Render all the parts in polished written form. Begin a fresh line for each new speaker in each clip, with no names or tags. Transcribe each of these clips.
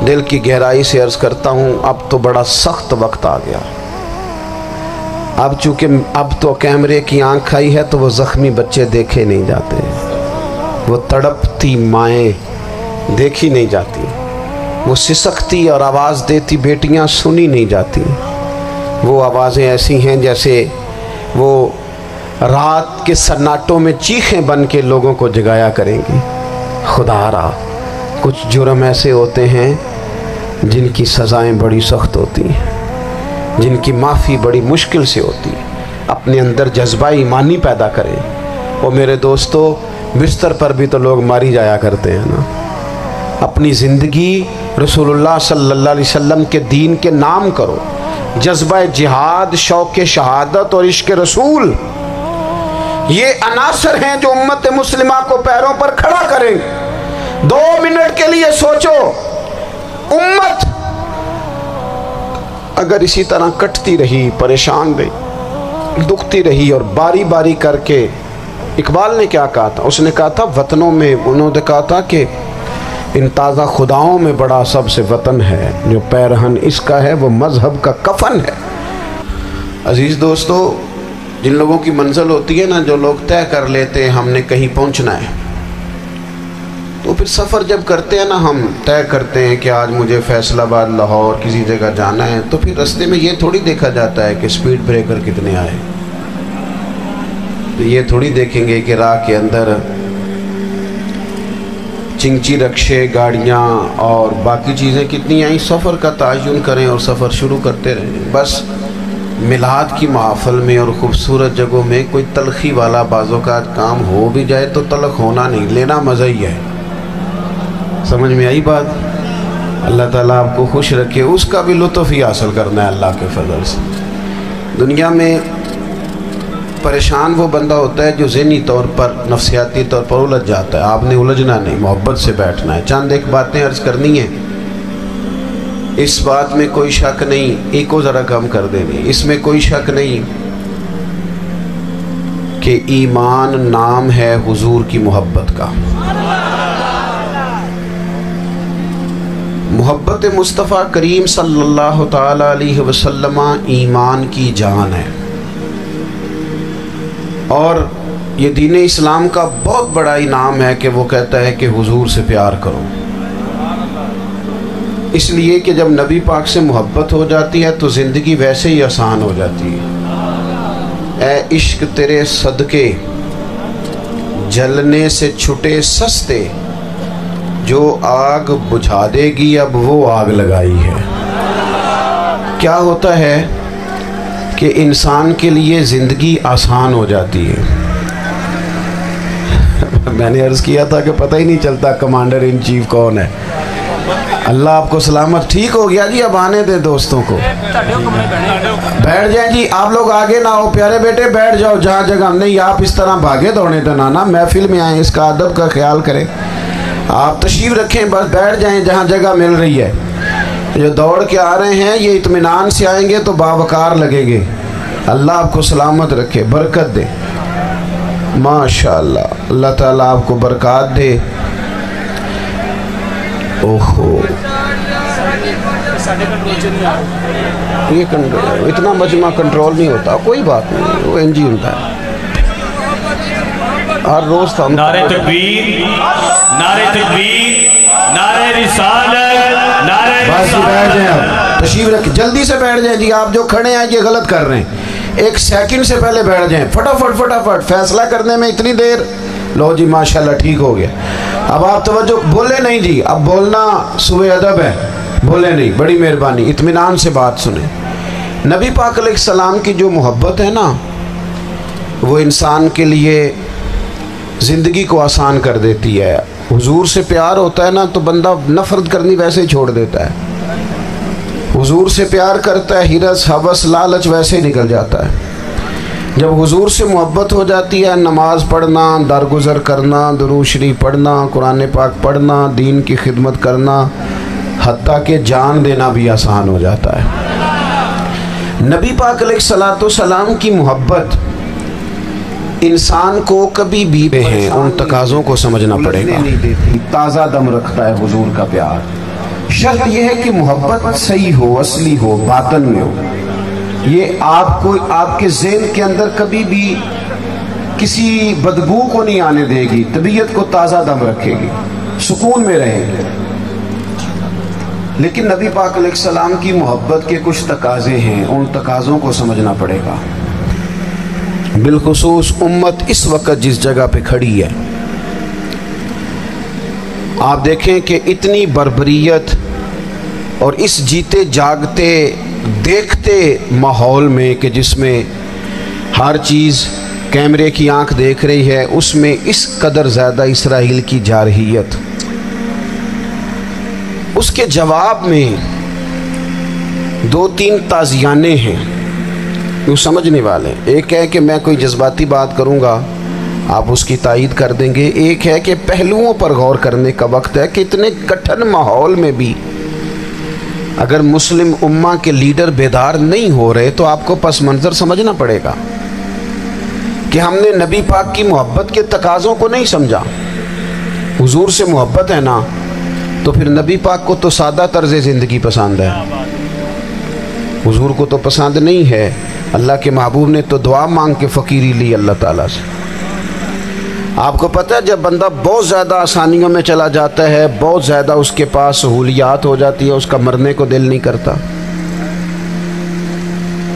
دل کی گہرائی سے عرض کرتا ہوں اب تو بڑا سخت وقت آ گیا۔ اب چونکہ اب تو کیمرے کی آنکھ آئی ہے تو وہ زخمی بچے دیکھے نہیں جاتے، وہ تڑپتی مائیں دیکھی نہیں جاتی، وہ سسکتی اور آواز دیتی بیٹیاں سنی نہیں جاتی۔ وہ آوازیں ایسی ہیں جیسے وہ رات کے سناٹوں میں چیخیں بن کے لوگوں کو جگایا کریں گی۔ خدا را کچھ جرم ایسے ہوتے ہیں جن کی سزائیں بڑی سخت ہوتی ہیں، جن کی معافی بڑی مشکل سے ہوتی ہے۔ اپنے اندر جذبہ ایمانی پیدا کریں۔ اور میرے دوستو، بستر پر بھی تو لوگ ماری جایا کرتے ہیں نا۔ اپنی زندگی رسول اللہ صلی اللہ علیہ وسلم کے دین کے نام کرو۔ جذبہ جہاد، شوق شہادت اور عشق رسول، یہ عناصر ہیں جو امت مسلمہ کو پیروں پر کھڑا کریں۔ 2 منٹ کے لیے سوچو، امت اگر اسی طرح کٹتی رہی، پریشان رہی، دکھتی رہی اور باری باری کر کے، اقبال نے کیا کہا تھا؟ اس نے کہا تھا وطنوں میں، انہوں نے کہا تھا کہ ان تازہ خداؤں میں بڑا سب سے وطن ہے، جو پیرہن اس کا ہے وہ مذہب کا کفن ہے۔ عزیز دوستو، جن لوگوں کی منزل ہوتی ہے نا، جو لوگ طے کر لیتے ہیں ہم نے کہیں پہنچنا ہے، تو پھر سفر جب کرتے ہیں نا، ہم طے کرتے ہیں کہ آج مجھے فیصل آباد، لاہور کسی جگہ جانا ہے، تو پھر رستے میں یہ تھوڑی دیکھا جاتا ہے کہ سپیڈ بریکر کتنے آئے، تو یہ تھوڑی دیکھیں گے کہ راہ کے اندر چنگچی رکشے، گاڑیاں اور باقی چیزیں کتنی آئیں۔ سفر کا تعین کریں اور سفر شروع کرتے رہیں۔ بس میلاد کی محافل میں اور خوبصورت جگہوں میں کوئی تلخی والا بعض اوقات کام ہو بھی جائے تو تلخ ہونا نہیں، لینا مزہ ہی ہے۔ سمجھ میں آئی بات؟ اللہ تعالیٰ آپ کو خوش رکھے، اس کا بھی لطف ہی حاصل کرنا ہے اللہ کے فضل سے۔ دنیا میں پریشان وہ بندہ ہوتا ہے جو ذہنی طور پر، نفسیاتی طور پر الجھ جاتا ہے۔ آپ نے الجھنا نہیں، محبت سے بیٹھنا ہے۔ چند ایک باتیں عرض کرنی ہیں، اس بات میں کوئی شک نہیں، ایک ذرا کم کر دینی، اس میں کوئی شک نہیں کہ ایمان نام ہے حضور کی محبت کا۔ محبت مصطفیٰ کریم صلی اللہ تعالی علیہ وسلم ایمان کی جان ہے، اور یہ دین اسلام کا بہت بڑا انعام ہے کہ وہ کہتا ہے کہ حضور سے پیار کرو۔ اس لیے کہ جب نبی پاک سے محبت ہو جاتی ہے تو زندگی ویسے ہی آسان ہو جاتی ہے۔ اے عشق تیرے صدقے جلنے سے چھٹے سستے، جو آگ بجھا دے گی اب وہ آگ لگائی ہے۔ کیا ہوتا ہے کہ انسان کے لیے زندگی آسان ہو جاتی ہے۔ میں نے عرض کیا تھا کہ پتہ ہی نہیں چلتا کمانڈر ان چیف کون ہے۔ اللہ آپ کو سلامت، ٹھیک ہو گیا جی، اب آنے دیں دوستوں کو، بیٹھ جائیں جی، آپ لوگ آگے نہ ہو، پیارے بیٹے بیٹھ جاؤ جہاں جگہ نہیں، آپ اس طرح بھاگے دوڑے دنانا، محفل میں آئیں، اس کا ادب کا خیال کریں، آپ تشریف رکھیں، بس بیٹھ جائیں جہاں جگہ مل رہی ہے۔ جو دوڑ کے آ رہے ہیں یہ اطمینان سے آئیں گے تو باوقار لگیں گے۔ اللہ آپ کو سلامت رکھے، برکت دے، ماشاءاللہ، اللہ تعالیٰ آپ کو برکات دے۔ اوہو، یہ اتنا مجمع کنٹرول نہیں ہوتا، کوئی بات نہیں، وہ انجی ہوتا ہے ہر روز تھا۔
نعرہ تکبیر، نعرہ تکبیر، نعرہ رسالت، نعرہ
بس بیٹھ جائیں، اب تشریف رکھ، جلدی سے بیٹھ جائیں جی، آپ جو کھڑے ہیں یہ غلط کر رہے ہیں، 1 سیکنڈ سے پہلے بیٹھ جائیں، فٹافٹ فٹافٹ، فیصلہ کرنے میں اتنی دیر، لو جی ماشاءاللہ ٹھیک ہو گیا۔ اب آپ توجہ، بولے نہیں جی، اب بولنا سوء ادب ہے، بولے نہیں، بڑی مہربانی، اطمینان سے بات سنیں۔ نبی پاک علیہ السلام کی جو محبت ہے نا، وہ انسان کے لیے زندگی کو آسان کر دیتی ہے۔ حضور سے پیار ہوتا ہے نا تو بندہ نفرت کرنی ویسے ہی چھوڑ دیتا ہے۔ حضور سے پیار کرتا ہے، ہرس، ہوس، لالچ ویسے ہی نکل جاتا ہے۔ جب حضور سے محبت ہو جاتی ہے، نماز پڑھنا، درگزر کرنا، درود شریف پڑھنا، قرآن پاک پڑھنا، دین کی خدمت کرنا، حتیٰ کہ جان دینا بھی آسان ہو جاتا ہے۔ نبی پاک علیہ السلام کی محبت انسان کو کبھی بھی ہیں ان تقاضوں کو سمجھنا پڑے گا۔ تازہ دم رکھتا ہے حضور کا پیار، شرط یہ ہے کہ محبت صحیح ہو، اصلی ہو، باطن میں ہو. یہ آپ کے ذہن کے اندر کبھی بھی کسی بدبو کو نہیں آنے دے گی، طبیعت کو تازہ دم رکھے گی، سکون میں رہے گی. لیکن نبی پاک علیہ السلام کی محبت کے کچھ تقاضے ہیں، ان تقاضوں کو سمجھنا پڑے گا. بالخصوص امت اس وقت جس جگہ پہ کھڑی ہے، آپ دیکھیں کہ اتنی بربریت اور اس جیتے جاگتے دیکھتے ماحول میں کہ جس میں ہر چیز کیمرے کی آنکھ دیکھ رہی ہے، اس میں اس قدر زیادہ اسرائیل کی جارحیت. اس کے جواب میں 2-3 تازیانے ہیں وہ سمجھنے والے. ایک ہے کہ میں کوئی جذباتی بات کروں گا، آپ اس کی تائید کر دیں گے. ایک ہے کہ پہلوؤں پر غور کرنے کا وقت ہے کہ اتنے کٹھن ماحول میں بھی اگر مسلم امہ کے لیڈر بیدار نہیں ہو رہے تو آپ کو پس منظر سمجھنا پڑے گا کہ ہم نے نبی پاک کی محبت کے تقاضوں کو نہیں سمجھا. حضور سے محبت ہے نا تو پھر نبی پاک کو تو سادہ طرز زندگی پسند ہے، حضور کو تو پسند نہیں ہے. اللہ کے محبوب نے تو دعا مانگ کے فقیری لی اللہ تعالیٰ سے. آپ کو پتہ ہے جب بندہ بہت زیادہ آسانیوں میں چلا جاتا ہے، بہت زیادہ اس کے پاس سہولیات ہو جاتی ہے، اس کا مرنے کو دل نہیں کرتا.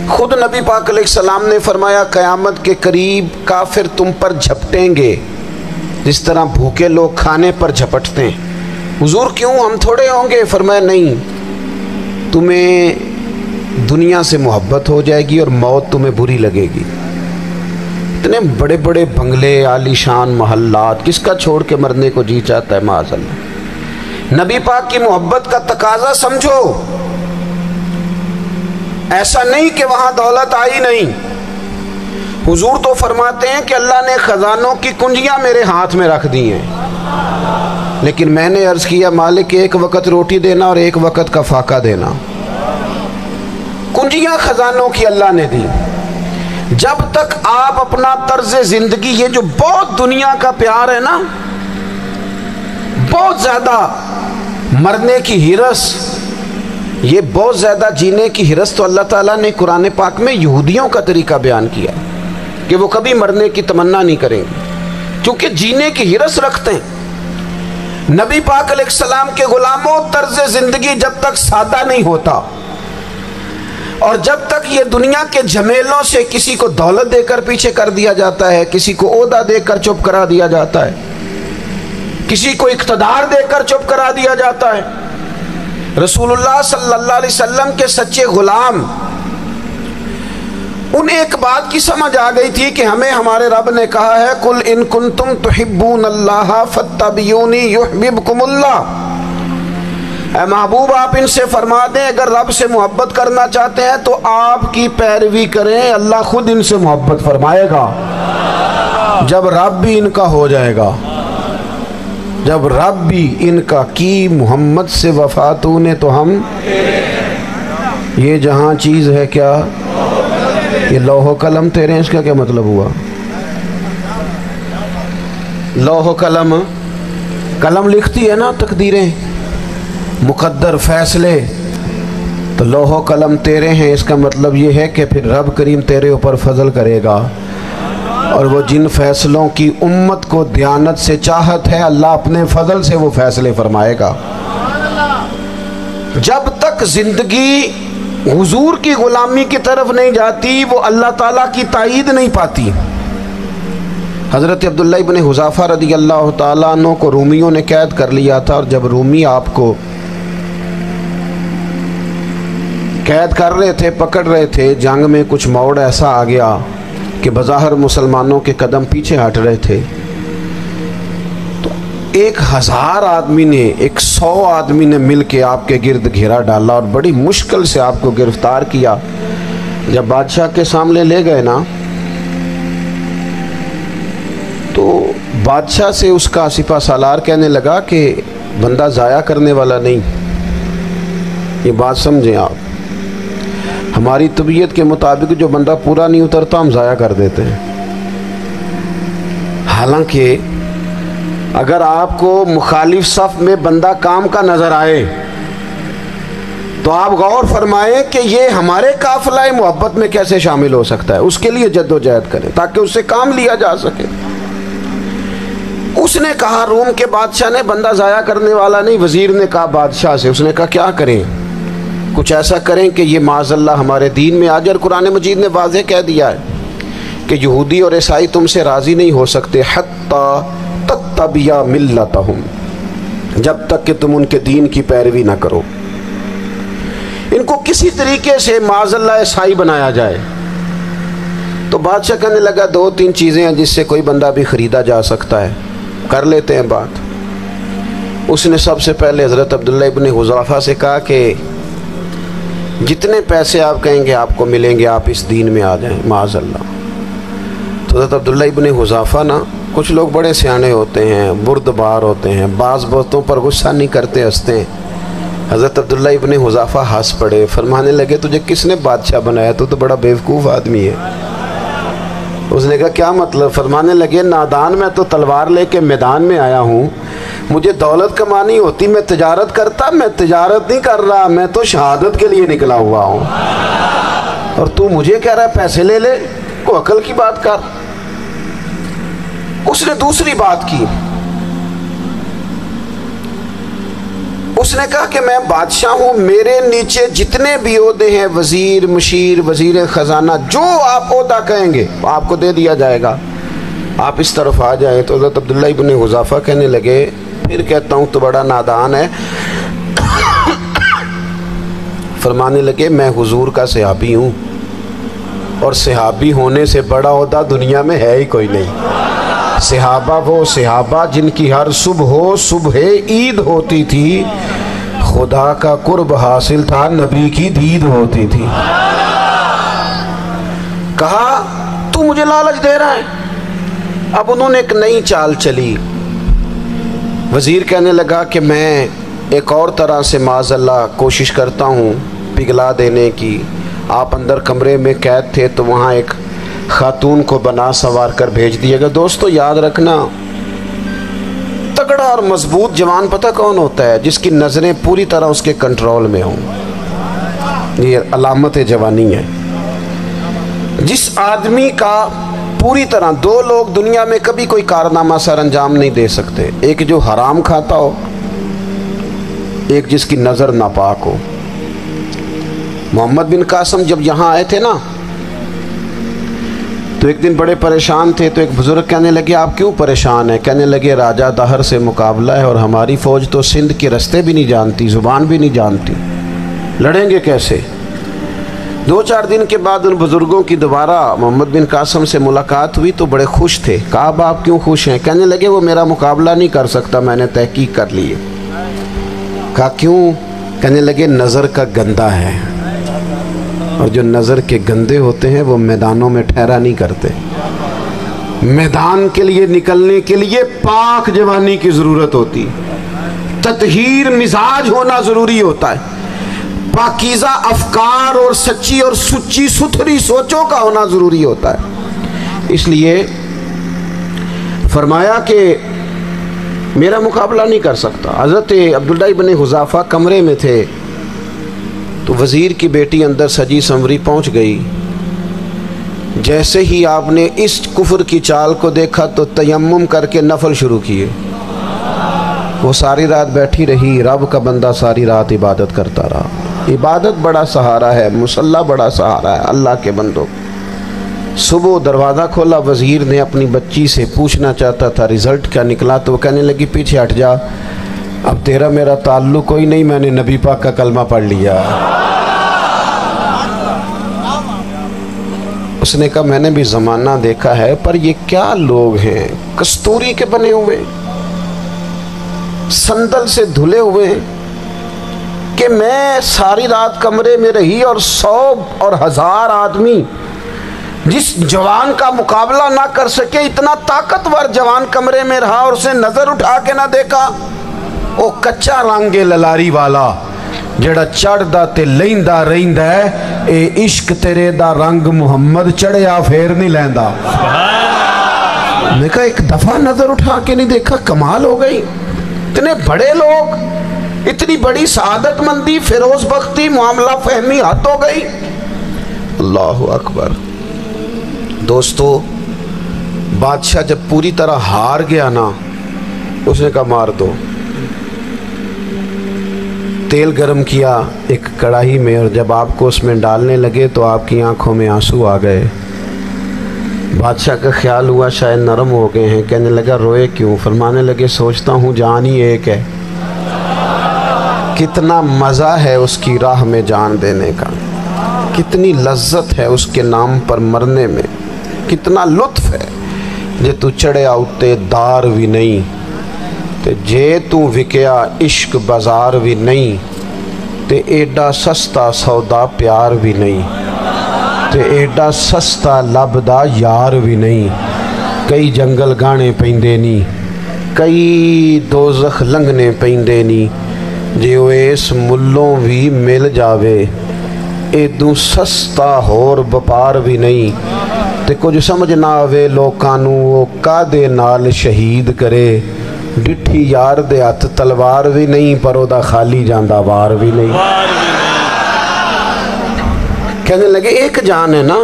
خود نبی پاک علیہ السلام نے فرمایا قیامت کے قریب کافر تم پر جھپٹیں گے جس طرح بھوکے لوگ کھانے پر جھپٹتے ہیں. حضور کیوں، ہم تھوڑے ہوں گے؟ فرمایا نہیں، تمہیں دنیا سے محبت ہو جائے گی اور موت تمہیں بری لگے گی. اتنے بڑے بڑے بنگلے، عالی شان محلات، کس کا چھوڑ کے مرنے کو جی چاہتا ہے معاذ اللہ. نبی پاک کی محبت کا تقاضا سمجھو. ایسا نہیں کہ وہاں دولت آئی نہیں. حضور تو فرماتے ہیں کہ اللہ نے خزانوں کی کنجیاں میرے ہاتھ میں رکھ دی ہیں، لیکن میں نے عرض کیا مالک ایک وقت روٹی دینا اور ایک وقت کا فاقہ دینا. کنجیاں خزانوں کی اللہ نے دی. جب تک آپ اپنا طرز زندگی، یہ جو بہت دنیا کا پیار ہے نا، بہت زیادہ مرنے کی ہرس، یہ بہت زیادہ جینے کی ہرس، تو اللہ تعالیٰ نے قرآن پاک میں یہودیوں کا طریقہ بیان کیا کہ وہ کبھی مرنے کی تمنا نہیں کریں گے کیونکہ جینے کی ہرس رکھتے ہیں. نبی پاک علیہ السلام کے غلاموں، طرز زندگی جب تک سادہ نہیں ہوتا اور جب تک یہ دنیا کے جھمیلوں سے کسی کو دولت دے کر پیچھے کر دیا جاتا ہے، کسی کو عہدہ دے کر چپ کرا دیا جاتا ہے، کسی کو اقتدار دے کر چپ کرا دیا جاتا ہے. رسول اللہ صلی اللہ علیہ وسلم کے سچے غلام، انہیں ایک بات کی سمجھ آ گئی تھی کہ ہمیں ہمارے رب نے کہا ہے قل ان کنتم تحبون اللہ فاتبعونی یحببکم اللہ. اے محبوب آپ ان سے فرما دیں اگر رب سے محبت کرنا چاہتے ہیں تو آپ کی پیروی کریں، اللہ خود ان سے محبت فرمائے گا. جب رب بھی ان کا ہو جائے گا، جب رب بھی ان کا کی محمد سے وفاتوں نے تو ہم، یہ جہاں چیز ہے کیا، یہ لوح و قلم تیرے ہیں، اس کا کیا مطلب ہوا؟ لوح و قلم، قلم لکھتی ہے نا تقدیریں، مقدر فیصلے، تو لوح و قلم تیرے ہیں، اس کا مطلب یہ ہے کہ پھر رب کریم تیرے اوپر فضل کرے گا اور وہ جن فیصلوں کی امت کو دیانت سے چاہت ہے اللہ اپنے فضل سے وہ فیصلے فرمائے گا. جب تک زندگی حضور کی غلامی کی طرف نہیں جاتی وہ اللہ تعالیٰ کی تائید نہیں پاتی. حضرت عبداللہ ابن حذافہ رضی اللہ تعالیٰ عنہ کو رومیوں نے قید کر لیا تھا، اور جب رومی آپ کو قید کر رہے تھے، پکڑ رہے تھے، جنگ میں کچھ موڑ ایسا آ گیا کہ بظاہر مسلمانوں کے قدم پیچھے ہٹ رہے تھے، تو 1000 آدمی نے، 100 آدمی نے مل کے آپ کے گرد گھیرا ڈالا اور بڑی مشکل سے آپ کو گرفتار کیا. جب بادشاہ کے سامنے لے گئے نا تو بادشاہ سے اس کا سپہ سالار کہنے لگا کہ بندہ ضائع کرنے والا نہیں. یہ بات سمجھیں آپ، ہماری طبیعت کے مطابق جو بندہ پورا نہیں اترتا ہم ضائع کر دیتے ہیں. حالانکہ اگر آپ کو مخالف صف میں بندہ کام کا نظر آئے تو آپ غور فرمائیں کہ یہ ہمارے قافلہ محبت میں کیسے شامل ہو سکتا ہے. اس کے لیے جد و جہد کریں تاکہ اس سے کام لیا جا سکے. اس نے کہا روم کے بادشاہ نے, بندہ ضائع کرنے والا نہیں, وزیر نے کہا بادشاہ سے, اس نے کہا کیا کریں, کچھ ایسا کریں کہ یہ معاذ اللہ ہمارے دین میں آ جائے. اور قرآن مجید نے واضح کہہ دیا ہے کہ یہودی اور عیسائی تم سے راضی نہیں ہو سکتے حتی تتبع ملتہم, جب تک کہ تم ان کے دین کی پیروی نہ کرو. ان کو کسی طریقے سے معاذ اللہ عیسائی بنایا جائے. تو بادشاہ کہنے لگا 2-3 چیزیں ہیں جس سے کوئی بندہ بھی خریدا جا سکتا ہے, کر لیتے ہیں بات. اس نے سب سے پہلے حضرت عبداللہ ابن حذافہ سے کہا کہ جتنے پیسے آپ کہیں گے آپ کو ملیں گے, آپ اس دین میں آ جائیں معاذ اللہ. تو حضرت عبداللہ ابن حذافہ نا, کچھ لوگ بڑے سیانے ہوتے ہیں, بردبار ہوتے ہیں, بعض باتوں پر غصہ نہیں کرتے, ہنستے ہیں. حضرت عبداللہ ابن حذافہ ہنس پڑے, فرمانے لگے تجھے کس نے بادشاہ بنایا, تو بڑا بیوقوف آدمی ہے. اس نے کہا کیا مطلب؟ فرمانے لگے نادان, میں تو تلوار لے کے میدان میں آیا ہوں, مجھے دولت کمانی ہوتی میں تجارت کرتا, میں تجارت نہیں کر رہا, میں تو شہادت کے لیے نکلا ہوا ہوں. اور تو مجھے کہہ رہا ہے پیسے لے لے, کو عقل کی بات کر. اس نے دوسری بات کی, اس نے کہا کہ میں بادشاہ ہوں, میرے نیچے جتنے بھی عہدے ہیں, وزیر, مشیر, وزیر خزانہ, جو آپ عہدہ کہیں گے آپ کو دے دیا جائے گا, آپ اس طرف آ جائیں. تو حضرت عبداللہ ابن حذافہ کہنے لگے پھر کہتا ہوں تو بڑا نادان ہے. فرمانے لگے میں حضور کا صحابی ہوں, اور صحابی ہونے سے بڑا عہدہ دنیا میں ہے ہی کوئی نہیں. صحابہ وہ صحابہ جن کی ہر صبح عید ہوتی تھی, خدا کا قرب حاصل تھا, نبی کی دید ہوتی تھی. کہا تو مجھے لالچ دے رہا ہے. اب انہوں نے ایک نئی چال چلی. وزیر کہنے لگا کہ میں ایک اور طرح سے معاذ اللہ کوشش کرتا ہوں پگھلا دینے کی. آپ اندر کمرے میں قید تھے تو وہاں ایک خاتون کو بنا سوار کر بھیج دیے گا. دوستو یاد رکھنا, تگڑا اور مضبوط جوان پتہ کون ہوتا ہے؟ جس کی نظریں پوری طرح اس کے کنٹرول میں ہوں. یہ علامت جوانی ہے. جس آدمی کا پوری طرح, 2 لوگ دنیا میں کبھی کوئی کارنامہ سر انجام نہیں دے سکتے, ایک جو حرام کھاتا ہو, ایک جس کی نظر ناپاک ہو. محمد بن قاسم جب یہاں آئے تھے نا تو ایک دن بڑے پریشان تھے. تو ایک بزرگ کہنے لگے آپ کیوں پریشان ہیں؟ کہنے لگے راجہ دہر سے مقابلہ ہے, اور ہماری فوج تو سندھ کے رستے بھی نہیں جانتی, زبان بھی نہیں جانتی, لڑیں گے کیسے؟ 2-4 دن کے بعد ان بزرگوں کی دوبارہ محمد بن قاسم سے ملاقات ہوئی تو بڑے خوش تھے. کہا اب آپ کیوں خوش ہیں؟ کہنے لگے وہ میرا مقابلہ نہیں کر سکتا, میں نے تحقیق کر لی ہے. کہا کیوں؟ کہنے لگے نظر کا گندہ ہے, اور جو نظر کے گندے ہوتے ہیں وہ میدانوں میں ٹھہرا نہیں کرتے. میدان کے لیے نکلنے کے لیے پاک جوانی کی ضرورت ہوتی, تطہیر مزاج ہونا ضروری ہوتا ہے, پاکیزہ افکار اور سچی اور سچی ستھری سوچوں کا ہونا ضروری ہوتا ہے. اس لیے فرمایا کہ میرا مقابلہ نہیں کر سکتا. حضرت عبداللہ ابن حذافہ کمرے میں تھے تو وزیر کی بیٹی اندر سجی سنوری پہنچ گئی. جیسے ہی آپ نے اس کفر کی چال کو دیکھا تو تیمم کر کے نفل شروع کیے. وہ ساری رات بیٹھی رہی, رب کا بندہ ساری رات عبادت کرتا رہا. عبادت بڑا سہارا ہے, مصلی بڑا سہارا ہے اللہ کے بندوں. صبح دروازہ کھولا, وزیر نے اپنی بچی سے پوچھنا چاہتا تھا رزلٹ کیا نکلا, تو وہ کہنے لگی پیچھے ہٹ جا, اب تیرا میرا تعلق کوئی نہیں, میں نے نبی پاک کا کلمہ پڑھ لیا. اس نے کہا میں نے بھی زمانہ دیکھا ہے, پر یہ کیا لوگ ہیں, کستوری کے بنے ہوئے, سندل سے دھلے ہوئے, کہ میں ساری رات کمرے میں رہی اور 100 اور 1000 آدمی جس جوان کا مقابلہ نہ کر سکے, اتنا طاقتور جوان کمرے میں رہا اور اسے نظر اٹھا کے نہ دیکھا. او کچا رنگ للاری والا جڑا چڑھدا تے لیندا رہندا ہے, اے عشق تیرے دا رنگ محمد چڑھیا پھر نہیں لیندا. میں کہا ایک دفعہ نظر اٹھا کے نہیں دیکھا, کمال ہو گئی. اتنے بڑے لوگ, اتنی بڑی سعادت مندی، فیروز بختی، معاملہ فہمی حد ہو گئی۔ اللہ اکبر۔ دوستو بادشاہ جب پوری طرح ہار گیا نا، اس نے کہا مار دو۔ تیل گرم کیا ایک کڑاہی میں، اور جب آپ کو اس میں ڈالنے لگے تو آپ کی آنکھوں میں آنسو آ گئے۔ بادشاہ کا خیال ہوا شاید نرم ہو گئے ہیں، کہنے لگا روئے کیوں؟ فرمانے لگے سوچتا ہوں جان ہی ایک ہے، کتنا مزہ ہے اس کی راہ میں جان دینے کا، کتنی لذت ہے اس کے نام پر مرنے میں، کتنا لطف ہے۔ جے تو چڑھیا اتے دار بھی نہیں تے جے تو وکیا عشق بازار بھی نہیں تے ایڈا سستا سودا پیار بھی نہیں تے ایڈا سستا لبدا یار بھی نہیں۔ کئی جنگل گانے پیندے نہیں، کئی دوزخ لنگنے پیندے نہیں، جے وہ اس ملوں بھی مل جاوے ایدوں سستا ہور بپار بھی نہیں تے کچھ سمجھ نہ آوے لوکانوں وہ کادے نال شہید کرے۔ ڈٹھی یار دے ہاتھ تلوار بھی نہیں پر او دا خالی جاندہ وار بھی نہیں۔ کہنے لگے ایک جان ہے نا،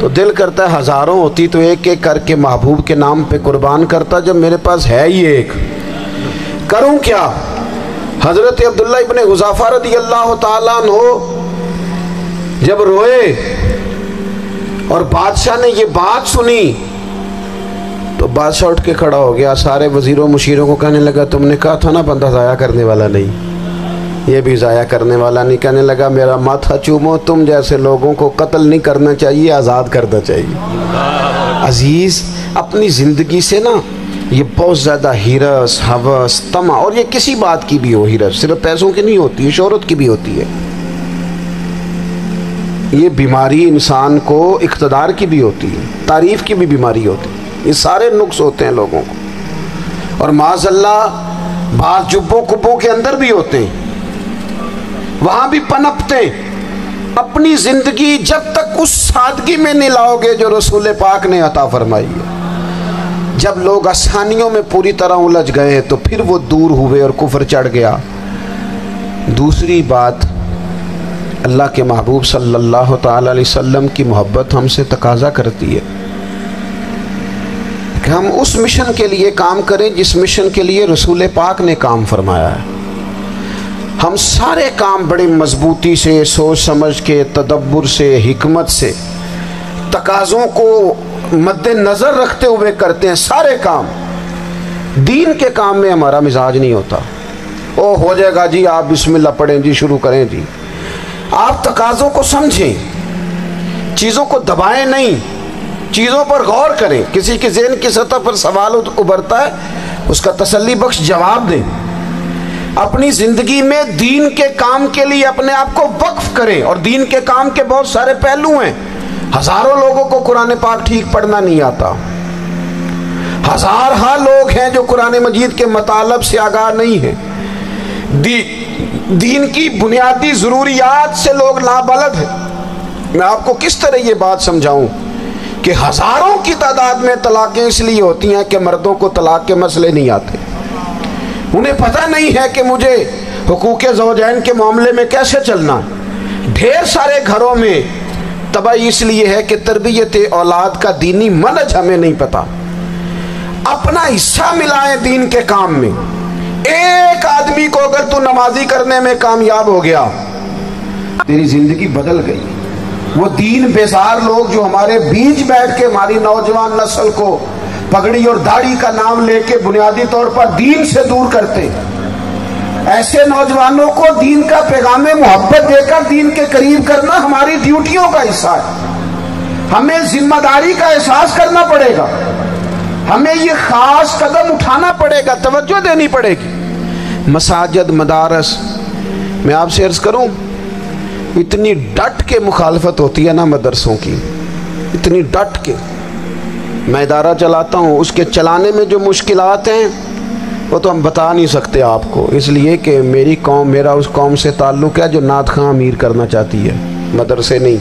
تو دل کرتا ہے ہزاروں ہوتی تو ایک ایک کر کے محبوب کے نام پہ قربان کرتا، جب میرے پاس ہے ہی ایک، کروں کیا؟ حضرت عبداللہ ابن حذافہ رضی اللہ تعالیٰ عنہ جب روئے اور بادشاہ نے یہ بات سنی تو بادشاہ اٹھ کے کھڑا ہو گیا، سارے وزیروں مشیروں کو کہنے لگا تم نے کہا تھا نا بندہ ضائع کرنے والا نہیں، یہ بھی ضائع کرنے والا نہیں۔ کہنے لگا میرا ماتھا چومو، تم جیسے لوگوں کو قتل نہیں کرنا چاہیے، آزاد کرنا چاہیے۔ عزیز اپنی زندگی سے نا یہ بہت زیادہ ہرس، ہوس، طمع، اور یہ کسی بات کی بھی ہو، ہرس صرف پیسوں کی نہیں ہوتی ہے، شہرت کی بھی ہوتی ہے، یہ بیماری انسان کو اقتدار کی بھی ہوتی ہے، تعریف کی بھی بیماری ہوتی ہے، یہ سارے نقص ہوتے ہیں لوگوں کو، اور معاذ اللہ بعض جبوں کبوں کے اندر بھی ہوتے ہیں، وہاں بھی پنپتے ہیں۔ اپنی زندگی جب تک اس سادگی میں نہیں لاؤ گے جو رسول پاک نے عطا فرمائی ہے، جب لوگ آسانیوں میں پوری طرح الجھ گئے تو پھر وہ دور ہوئے اور کفر چڑھ گیا۔ دوسری بات، اللہ کے محبوب صلی اللہ تعالی علیہ وسلم کی محبت ہم سے تقاضا کرتی ہے کہ ہم اس مشن کے لیے کام کریں جس مشن کے لیے رسول پاک نے کام فرمایا ہے۔ ہم سارے کام بڑے مضبوطی سے، سوچ سمجھ کے، تدبر سے، حکمت سے، تقاضوں کو مد نظر رکھتے ہوئے کرتے ہیں سارے کام۔ دین کے کام میں ہمارا مزاج نہیں ہوتا، او ہو جائے گا جی، آپ بسم اللہ پڑھیں جی، شروع کریں جی۔ آپ تقاضوں کو سمجھیں، چیزوں کو دبائیں نہیں، چیزوں پر غور کریں۔ کسی کے ذہن کی سطح پر سوال ابھرتا ہے، اس کا تسلی بخش جواب دیں۔ اپنی زندگی میں دین کے کام کے لیے اپنے آپ کو وقف کریں، اور دین کے کام کے بہت سارے پہلو ہیں۔ ہزاروں لوگوں کو قرآن پاک ٹھیک پڑھنا نہیں آتا، ہزارہ لوگ ہیں جو قرآن مجید کے مطالب سے آگاہ نہیں ہیں، دین کی بنیادی ضروریات سے لوگ نابلد ہیں۔ میں آپ کو کس طرح یہ بات سمجھاؤں کہ ہزاروں کی تعداد میں طلاقیں اس لیے ہوتی ہیں کہ مردوں کو طلاق کے مسئلے نہیں آتے، انہیں پتہ نہیں ہے کہ مجھے حقوق زوجین کے معاملے میں کیسے چلنا۔ ڈھیر سارے گھروں میں تباہی اس لیے ہے کہ تربیت اولاد کا دینی منہج ہمیں نہیں پتا۔ اپنا حصہ ملائیں دین کے کام میں۔ ایک آدمی کو اگر تو نمازی کرنے میں کامیاب ہو گیا، تیری زندگی بدل گئی۔ وہ دین بیزار لوگ جو ہمارے بیچ بیٹھ کے ہماری نوجوان نسل کو پگڑی اور داڑھی کا نام لے کے بنیادی طور پر دین سے دور کرتے، ایسے نوجوانوں کو دین کا پیغام محبت دے کر دین کے قریب کرنا ہماری ڈیوٹیوں کا حصہ ہے۔ ہمیں ذمہ داری کا احساس کرنا پڑے گا، ہمیں یہ خاص قدم اٹھانا پڑے گا، توجہ دینی پڑے گی۔ مساجد، مدارس، میں آپ سے عرض کروں، اتنی ڈٹ کے مخالفت ہوتی ہے نا مدرسوں کی، اتنی ڈٹ کے۔ میں ادارہ چلاتا ہوں، اس کے چلانے میں جو مشکلات ہیں وہ تو ہم بتا نہیں سکتے آپ کو، اس لیے کہ میری قوم، میرا اس قوم سے تعلق ہے جو نعت خواں امیر کرنا چاہتی ہے، مدرسے نہیں۔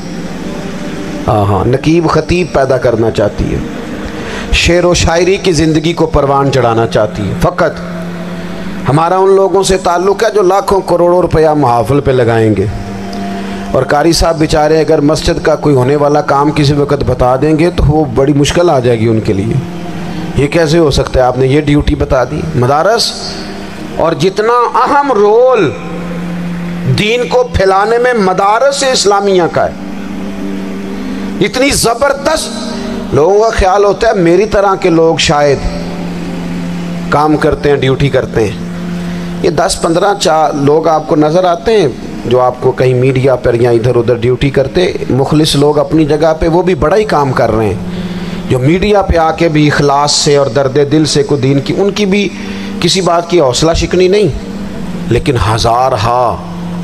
ہاں، نقیب خطیب پیدا کرنا چاہتی ہے، شعر و شاعری کی زندگی کو پروان چڑھانا چاہتی ہے فقط۔ ہمارا ان لوگوں سے تعلق ہے جو لاکھوں کروڑوں روپیہ محافل پہ لگائیں گے، اور قاری صاحب بیچارے اگر مسجد کا کوئی ہونے والا کام کسی وقت بتا دیں گے تو وہ بڑی مشکل آ جائے گی ان کے لیے. یہ کیسے ہو سکتا ہے آپ نے یہ ڈیوٹی بتا دی؟ مدارس اور جتنا اہم رول دین کو پھیلانے میں مدارس اسلامیہ کا ہے، اتنی زبردست. لوگوں کا خیال ہوتا ہے میری طرح کے لوگ شاید کام کرتے ہیں، ڈیوٹی کرتے ہیں. یہ 10-15 لوگ آپ کو نظر آتے ہیں جو آپ کو کہیں میڈیا پر یا ادھر ادھر ڈیوٹی کرتے، مخلص لوگ اپنی جگہ پہ، وہ بھی بڑا ہی کام کر رہے ہیں. جو میڈیا پہ آ کے بھی اخلاص سے اور درد دل سے کو دین کی، ان کی بھی کسی بات کی حوصلہ شکنی نہیں. لیکن ہزارہا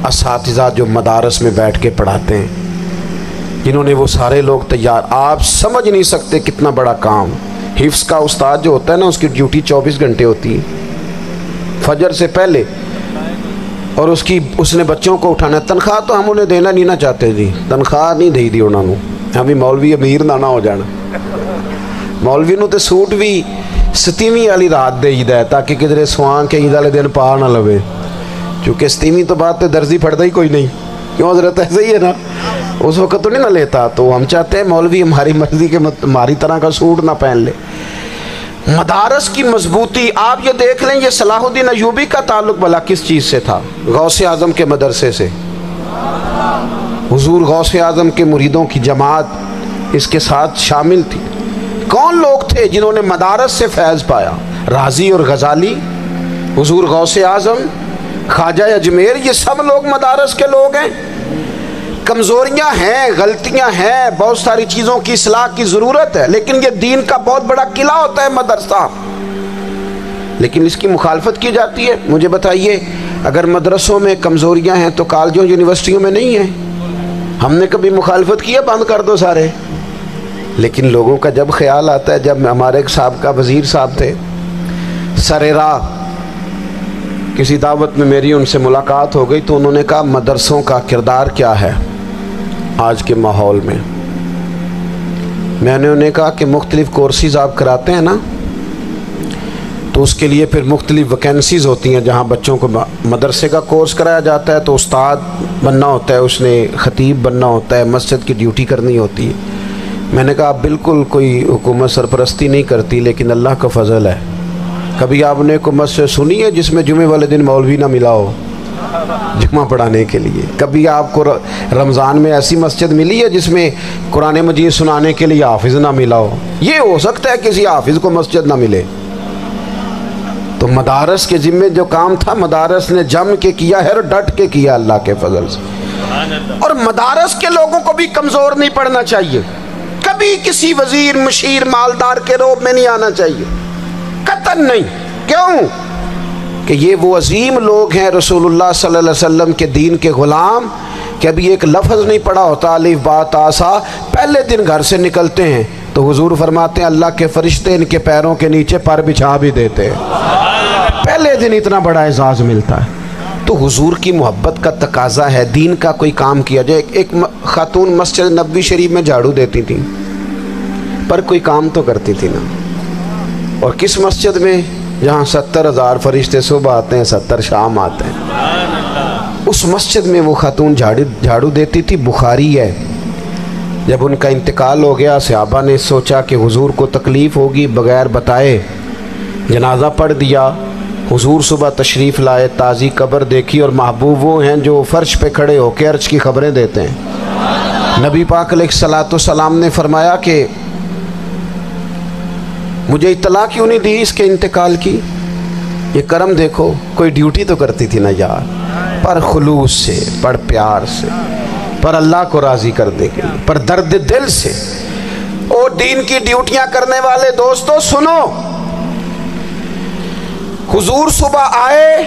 اساتذہ جو مدارس میں بیٹھ کے پڑھاتے ہیں، جنہوں نے وہ سارے لوگ تیار، آپ سمجھ نہیں سکتے کتنا بڑا کام. حفظ کا استاد جو ہوتا ہے نا، اس کی ڈیوٹی 24 گھنٹے ہوتی ہے فجر سے پہلے، اور اس نے بچوں کو اٹھانا. تنخواہ تو ہم انہیں دینا نہیں نہ چاہتے جی، تنخواہ نہیں دی انہوں نے. ہمیں مولوی امیر نہ ہو جانا. مولوی نو تے سوٹ بھی 27ویں والی رات دے عید ہے تاکہ کدھر سوان کے عید والے دن پا نہ لوے، چونکہ 27ویں تو بعد تے درزی پھڑتا ہی کوئی نہیں. کیوں حضرت؟ ایسے ہی ہے نا، اس وقت تو نہیں نہ لیتا. تو ہم چاہتے ہیں مولوی ہماری مرضی کے ہماری طرح کا سوٹ نہ پہن لے. مدارس کی مضبوطی آپ یہ دیکھ لیں، یہ صلاح الدین ایوبی کا تعلق بھلا کس چیز سے تھا؟ غوث اعظم کے مدرسے سے. حضور غوث اعظم کے مریدوں کی جماعت اس کے ساتھ شامل تھی. کون لوگ تھے جنہوں نے مدارس سے فیض پایا؟ رازی اور غزالی، حضور غوث اعظم، خواجہ اجمیر، یہ سب لوگ مدارس کے لوگ ہیں. کمزوریاں ہیں، غلطیاں ہیں، بہت ساری چیزوں کی اصلاح کی ضرورت ہے، لیکن یہ دین کا بہت بڑا قلعہ ہوتا ہے مدرسہ. لیکن اس کی مخالفت کی جاتی ہے. مجھے بتائیے، اگر مدرسوں میں کمزوریاں ہیں تو کالجوں یونیورسٹیوں میں نہیں ہیں؟ ہم نے کبھی مخالفت کی ہے بند کر دو سارے؟ لیکن لوگوں کا جب خیال آتا ہے، جب ہمارے ایک سابقہ وزیر صاحب تھے سر راہ، کسی دعوت میں میری ان سے ملاقات ہو گئی تو انہوں نے کہا مدرسوں کا کردار کیا ہے آج کے ماحول میں؟ میں نے انہیں کہا کہ مختلف کورسز آپ کراتے ہیں نا، تو اس کے لیے پھر مختلف ویکینسیز ہوتی ہیں. جہاں بچوں کو مدرسے کا کورس کرایا جاتا ہے تو استاد بننا ہوتا ہے، اس نے خطیب بننا ہوتا ہے، مسجد کی ڈیوٹی کرنی ہوتی ہے. میں نے کہا آپ بالکل کوئی حکومت سرپرستی نہیں کرتی، لیکن اللہ کا فضل ہے. کبھی آپ نے کوئی مسجد سنی ہے جس میں جمعے والے دن مولوی نہ ملا ہو جمعہ پڑھانے کے لیے؟ کبھی آپ کو رمضان میں ایسی مسجد ملی ہے جس میں قرآن مجید سنانے کے لیے حافظ نہ ملا ہو؟ یہ ہو سکتا ہے کسی حافظ کو مسجد نہ ملے. تو مدارس کے ذمے جو کام تھا مدارس نے جم کے کیا ہے اور ڈٹ کے کیا اللہ کے فضل سے. اور مدارس کے لوگوں کو بھی کمزور نہیں پڑنا چاہیے، کبھی کسی وزیر مشیر مالدار کے روب میں نہیں آنا چاہیے، قطعاً نہیں. کیوں؟ کہ یہ وہ عظیم لوگ ہیں رسول اللہ صلی اللہ علیہ وسلم کے دین کے غلام، کہ ابھی ایک لفظ نہیں پڑھا ہوتا الف با تا سا، پہلے دن گھر سے نکلتے ہیں تو حضور فرماتے ہیں اللہ کے فرشتے ان کے پیروں کے نیچے پر بچھا بھی دیتے ہیں. پہلے دن اتنا بڑا اعزاز ملتا ہے. تو حضور کی محبت کا تقاضا ہے دین کا کوئی کام کیا جائے. ایک خاتون مسجد نبوی شریف میں جھاڑو دیتی تھی پر کوئی کام تو کرتی تھی نا. اور کس مسجد میں؟ جہاں 70,000 فرشتے صبح آتے ہیں 70 شام آتے ہیں. اس مسجد میں وہ خاتون جھاڑو دیتی تھی. بخاری ہے، جب ان کا انتقال ہو گیا صحابہ نے سوچا کہ حضور کو تکلیف ہوگی، بغیر بتائے جنازہ پڑھ دیا. حضور صبح تشریف لائے، تازی قبر دیکھی، اور محبوب وہ ہیں جو فرش پہ کھڑے ہو کے عرش کی خبریں دیتے ہیں. نبی پاک علیہ الصلوۃ والسلام نے فرمایا کہ مجھے اطلاع کیوں نہیں دی اس کے انتقال کی؟ یہ کرم دیکھو، کوئی ڈیوٹی تو کرتی تھی نا یار، پر خلوص سے، پر پیار سے، پر اللہ کو راضی کرنے کے لیے، پر درد دل سے. اور دین کی ڈیوٹیاں کرنے والے دوستو سنو، حضور صبح آئے،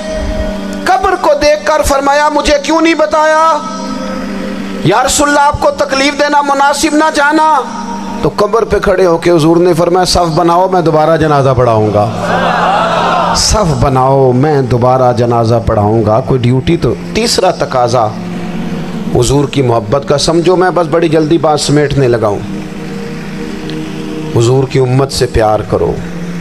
قبر کو دیکھ کر فرمایا مجھے کیوں نہیں بتایا؟ یا رسول اللہ آپ کو تکلیف دینا مناسب نہ جانا. تو قبر پہ کھڑے ہو کے حضور نے فرمایا صف بناؤ میں دوبارہ جنازہ پڑھاؤں گا. صف بناؤ میں دوبارہ جنازہ پڑھاؤں گا. کوئی ڈیوٹی تو. تیسرا تقاضا حضور کی محبت کا، سمجھو میں بس بڑی جلدی بات سمیٹنے لگا ہوں. حضور کی امت سے پیار کرو،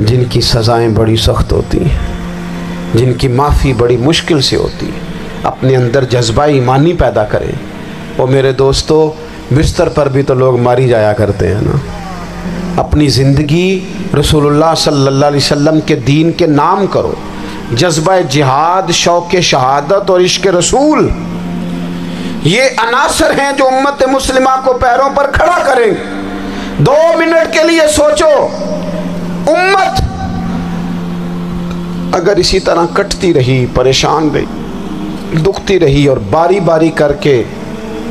جن کی سزائیں بڑی سخت ہوتی ہیں، جن کی معافی بڑی مشکل سے ہوتی ہے، اپنے اندر جذبہ ایمانی پیدا کریں۔ اور میرے دوستو، بستر پر بھی تو لوگ ماری جایا کرتے ہیں نا۔ اپنی زندگی رسول اللہ صلی اللہ علیہ وسلم کے دین کے نام کرو۔ جذبہ جہاد، شوق شہادت اور عشق رسول، یہ عناصر ہیں جو امت مسلمہ کو پیروں پر کھڑا کریں۔ 2 منٹ کے لیے سوچو، امت اگر اسی طرح کٹتی رہی، پریشان رہی، دکھتی رہی، اور باری باری کر کے،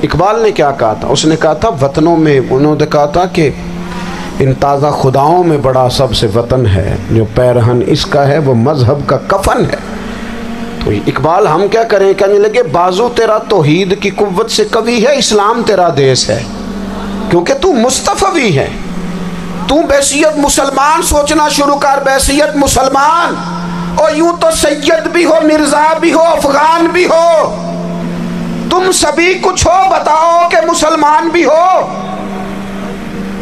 اقبال نے کیا کہا تھا؟ اس نے کہا تھا وطنوں میں، انہوں نے کہا تھا کہ ان تازہ خداؤں میں بڑا سب سے وطن ہے، جو پیرہن اس کا ہے وہ مذہب کا کفن ہے۔ تو اقبال ہم کیا کریں؟ کہنے لگے بازو تیرا توحید کی قوت سے قوی ہے، اسلام تیرا دیس ہے، کیونکہ تو مصطفی ہے۔ تو بحیثیت مسلمان سوچنا شروع کر، بحیثیت مسلمان، اور یوں تو سید بھی ہو، مرزا بھی ہو، افغان بھی ہو، تم سبھی کچھ ہو، بتاؤ کہ مسلمان بھی ہو۔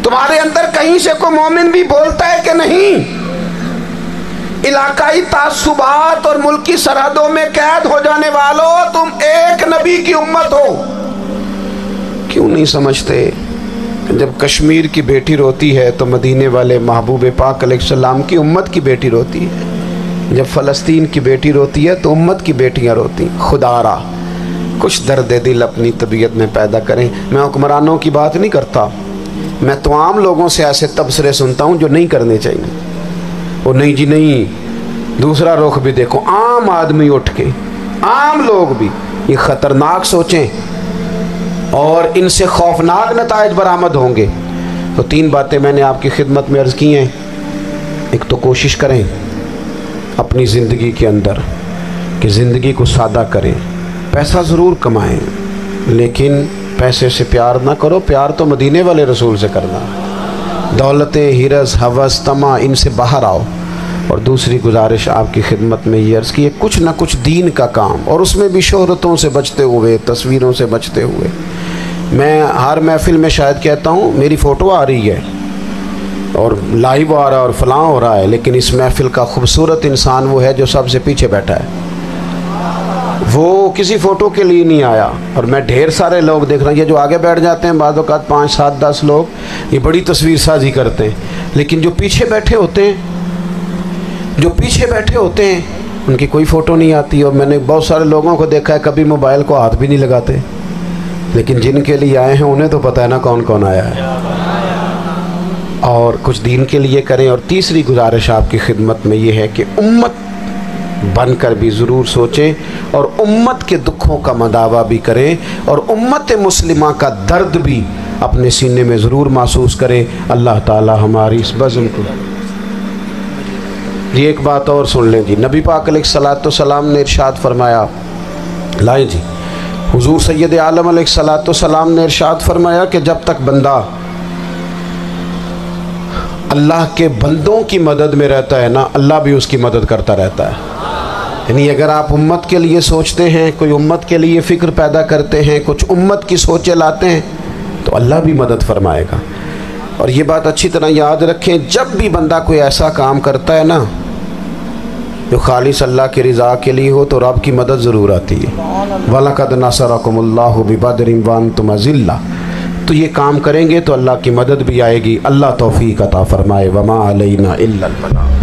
تمہارے اندر کہیں سے کوئی مومن بھی بولتا ہے کہ نہیں؟ علاقائی تعصبات اور ملکی سرحدوں میں قید ہو جانے والوں، تم ایک نبی کی امت ہو۔ کیوں نہیں سمجھتے جب کشمیر کی بیٹی روتی ہے تو مدینے والے محبوب پاک علیہ السلام کی امت کی بیٹی روتی ہے، جب فلسطین کی بیٹی روتی ہے تو امت کی بیٹیاں روتی ہیں۔ خدا را کچھ درد دل اپنی طبیعت میں پیدا کریں۔ میں حکمرانوں کی بات نہیں کرتا، میں تو عام لوگوں سے ایسے تبصرے سنتا ہوں جو نہیں کرنے چاہیے۔ وہ نہیں جی نہیں، دوسرا رخ بھی دیکھو، عام آدمی اٹھ کے، عام لوگ بھی یہ خطرناک سوچیں اور ان سے خوفناک نتائج برآمد ہوں گے۔ تو 3 باتیں میں نے آپ کی خدمت میں عرض کی ہیں۔ ایک تو کوشش کریں اپنی زندگی کے اندر کہ زندگی کو سادہ کریں، پیسہ ضرور کمائیں لیکن پیسے سے پیار نہ کرو، پیار تو مدینے والے رسول سے کرنا۔ دولتیں، ہرس، ہوس، طمع، ان سے باہر آؤ۔ اور دوسری گزارش آپ کی خدمت میں یہ عرض کی ہے، کچھ نہ کچھ دین کا کام، اور اس میں بھی شہرتوں سے بچتے ہوئے، تصویروں سے بچتے ہوئے۔ میں ہر محفل میں شاید کہتا ہوں میری فوٹو آ رہی ہے اور لائیو آ رہا ہے اور فلاں ہو رہا ہے، لیکن اس محفل کا خوبصورت انسان وہ ہے جو سب سے پیچھے بیٹھا ہے، وہ کسی فوٹو کے لیے نہیں آیا۔ اور میں ڈھیر سارے لوگ دیکھ رہا ہوں، یہ جو آگے بیٹھ جاتے ہیں بعض اوقات 5 7 10 لوگ، یہ بڑی تصویر سازی کرتے ہیں، لیکن جو پیچھے بیٹھے ہوتے ہیں، ان کی کوئی فوٹو نہیں آتی۔ اور میں نے بہت سارے لوگوں کو دیکھا ہے کبھی موبائل کو ہاتھ بھی نہیں لگاتے، لیکن جن کے لیے آئے ہیں انہیں تو پتہ ہے نا کون کون آیا ہے۔ اور کچھ دین کے لیے کریں۔ اور تیسری گزارش آپ کی خدمت میں یہ ہے کہ امت بن کر بھی ضرور سوچیں اور امت کے دکھوں کا مداوا بھی کریں، اور امت مسلمہ کا درد بھی اپنے سینے میں ضرور محسوس کریں۔ اللہ تعالی ہماری اس بزم کو یہ ایک بات اور سن لیں جی، نبی پاک علیہ الصلوۃ والسلام نے ارشاد فرمایا، لائیں جی، حضور سید عالم علیہ الصلوۃ والسلام نے ارشاد فرمایا کہ جب تک بندہ اللہ کے بندوں کی مدد میں رہتا ہے نا، اللہ بھی اس کی مدد کرتا رہتا ہے۔ یعنی اگر آپ امت کے لیے سوچتے ہیں، کوئی امت کے لیے فکر پیدا کرتے ہیں، کچھ امت کی سوچیں لاتے ہیں، تو اللہ بھی مدد فرمائے گا۔ اور یہ بات اچھی طرح یاد رکھیں، جب بھی بندہ کوئی ایسا کام کرتا ہے نا جو خالص اللہ کی رضا کے لیے ہو، تو رب کی مدد ضرور آتی ہے۔ وَلَقَدْ نَصَرَكُمُ اللَّهُ بِبَدْرٍ وَأَنْتُمْ أَذِلَّةٌ۔ تو یہ کام کریں گے تو اللہ کی مدد بھی آئے گی۔ اللہ توفیق عطا فرمائے۔ وَمَا عَلَيْنَا إِلَّا الْبَلَاغُ۔